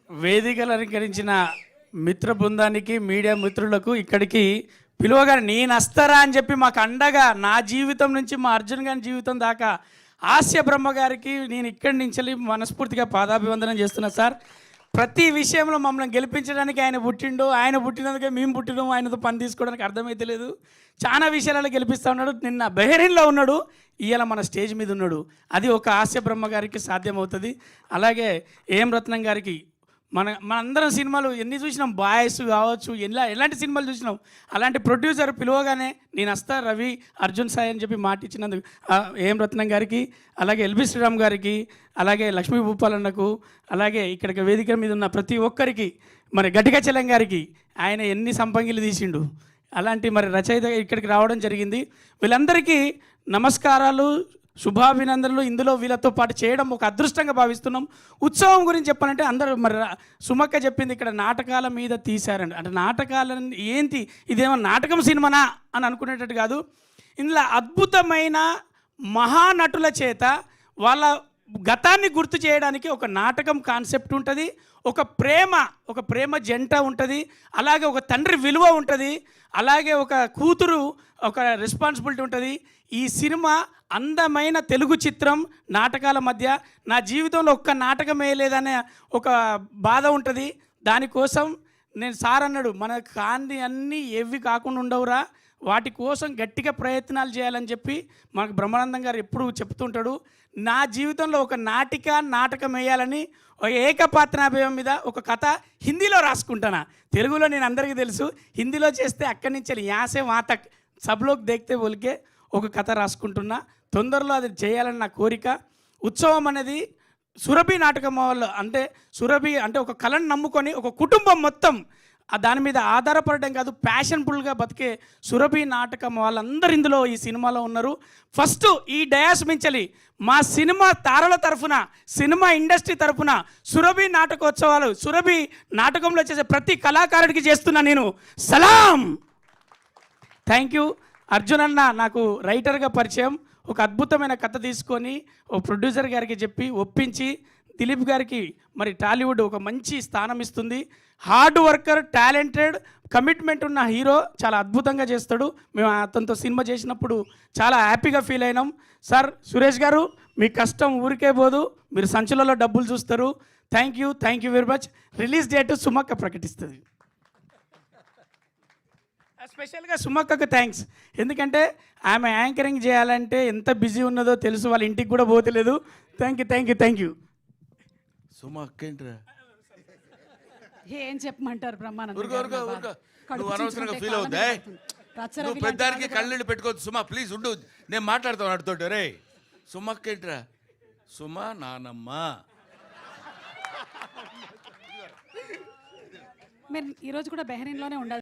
వేదికలు అలంకరించిన మిత్ర బృందానికి, మీడియా మిత్రులకు ఇక్కడికి పిలువగా నేను వస్తారా అని చెప్పి మాకు అండగా నా జీవితం నుంచి మా అర్జున్ గారి జీవితం దాకా హాస్య బ్రహ్మ గారికి నేను ఇక్కడి నుంచి మనస్ఫూర్తిగా పాదాభివందనం చేస్తున్నా సార్. ప్రతి విషయంలో మమ్మల్ని గెలిపించడానికి ఆయన పుట్టిండు, ఆయన పుట్టినందుకే మేము పుట్టినాం, ఆయనతో పని తీసుకోవడానికి అర్థమైతే లేదు. చాలా విషయాలలో గెలిపిస్తూ ఉన్నాడు. నిన్న బెహరీన్లో ఉన్నాడు, ఇవాళ మన స్టేజ్ మీద ఉన్నాడు. అది ఒక హాస్య బ్రహ్మ గారికి సాధ్యమవుతుంది. అలాగే ఏం రత్నం గారికి మనందరం సినిమాలు ఎన్ని చూసినాం, బాయ్స్ కావచ్చు, ఎలాంటి సినిమాలు చూసినాం. అలాంటి ప్రొడ్యూసర్ పిలువగానే నేను వస్తా రవి, అర్జున్ సాయి అని చెప్పి మాట ఇచ్చినందుకు ఏం రత్నం గారికి, అలాగే ఎల్బి శ్రీరామ్ గారికి, అలాగే లక్ష్మీ భూపాలన్నకు, అలాగే ఇక్కడికి వేదిక మీద ఉన్న ప్రతి ఒక్కరికి, మరి గట్టిగా చెల్లం గారికి ఆయన ఎన్ని సంపంగిలు తీసిండు, అలాంటి మరి రచయిత ఇక్కడికి రావడం జరిగింది. వీళ్ళందరికీ నమస్కారాలు, శుభాభినందనలు. ఇందులో వీళ్ళతో పాటు చేయడం ఒక అదృష్టంగా భావిస్తున్నాం. ఉత్సవం గురించి చెప్పాలంటే అందరూ మరి సుమక్క చెప్పింది, ఇక్కడ నాటకాల మీద తీశారండి. అంటే నాటకాలని ఏంటి, ఇదేమో నాటకం సినిమానా అని అనుకునేటట్టు కాదు. ఇందులో అద్భుతమైన మహానటుల చేత వాళ్ళ గతాన్ని గుర్తు చేయడానికి ఒక నాటకం కాన్సెప్ట్ ఉంటుంది, ఒక ప్రేమ జంట ఉంటుంది, అలాగే ఒక తండ్రి విలువ ఉంటుంది, అలాగే ఒక కూతురు ఒక రెస్పాన్సిబిలిటీ ఉంటుంది. ఈ సినిమా అందమైన తెలుగు చిత్రం. నాటకాల మధ్య నా జీవితంలో ఒక్క నాటకం వేయలేదనే ఒక బాధ ఉంటుంది. దానికోసం నేను సార్ అన్నాడు, మన కాంతి అన్నీ ఏవి కాకుండా ఉండవురా, వాటి కోసం గట్టిగా ప్రయత్నాలు చేయాలని చెప్పి మనకు బ్రహ్మానందం గారు ఎప్పుడు చెప్తుంటాడు. నా జీవితంలో ఒక నాటకం వేయాలని ఏకపాత్రాభియం మీద ఒక కథ హిందీలో రాసుకుంటాను. తెలుగులో నేను అందరికీ తెలుసు, హిందీలో చేస్తే అక్కడి నుంచి యాసే వాతక్ సబ్లోకి దేక్తే బోల్కే ఒక కథ రాసుకుంటున్నా. తొందరలో అది చేయాలని నా కోరిక. ఉత్సవం అనేది సురభి నాటకం వాళ్ళు, అంటే సురభి అంటే ఒక కళను నమ్ముకొని ఒక కుటుంబం మొత్తం దాని మీద ఆధారపడడం కాదు, ప్యాషన్ఫుల్గా బతికే సురభి నాటకం వాళ్ళందరూ ఇందులో ఈ సినిమాలో ఉన్నారు. ఫస్ట్ ఈ డయాస్ మించలి మా సినిమా తారల తరఫున, సినిమా ఇండస్ట్రీ తరఫున సురభి నాటకోత్సవాలు, సురభి నాటకంలో చేసే ప్రతి కళాకారుడికి చేస్తున్నా నేను సలాం. Thank you. అర్జున్ అన్న నాకు రైటర్గా పరిచయం. ఒక అద్భుతమైన కథ తీసుకొని ఓ ప్రొడ్యూసర్ గారికి చెప్పి ఒప్పించి దిలీప్ గారికి మరి టాలీవుడ్ ఒక మంచి స్థానం ఇస్తుంది. హార్డ్ వర్కర్, టాలెంటెడ్, కమిట్మెంట్ ఉన్న హీరో, చాలా అద్భుతంగా చేస్తాడు. మేము అతనితో సినిమా చేసినప్పుడు చాలా హ్యాపీగా ఫీల్ అయినాం. సార్ సురేష్ గారు, మీ కష్టం ఊరికే పోదు, మీరు సంచులలో డబ్బులు చూస్తారు. Thank you very much. Release date సుమక్క ప్రకటిస్తుంది. స్పెషల్గా సుమక్కకు థ్యాంక్స్, ఎందుకంటే ఆమె యాంకరింగ్ చేయాలంటే ఎంత బిజీ ఉన్నదో తెలుసు, వాళ్ళ ఇంటికి కూడా పోతలేదు. Thank you. సుమక్క ఏంట్రా, ఏం చెప్పమంటారు బ్రహ్మానందం? నువ్వు అనవసరంగా ఫీల్ అవుద్దా? నువ్వు పెద్దానికి కళ్ళీళ్ళు పెట్టుకోవద్దు సుమా, ప్లీజ్ ఉండు, నేను మాట్లాడతాను అడుగుతుంటే. రే సుమక్క ఏంట్రా, సుమా నానమ్మ. మీరు ఈరోజు కూడా బెహరీన్లోనే ఉండాలి.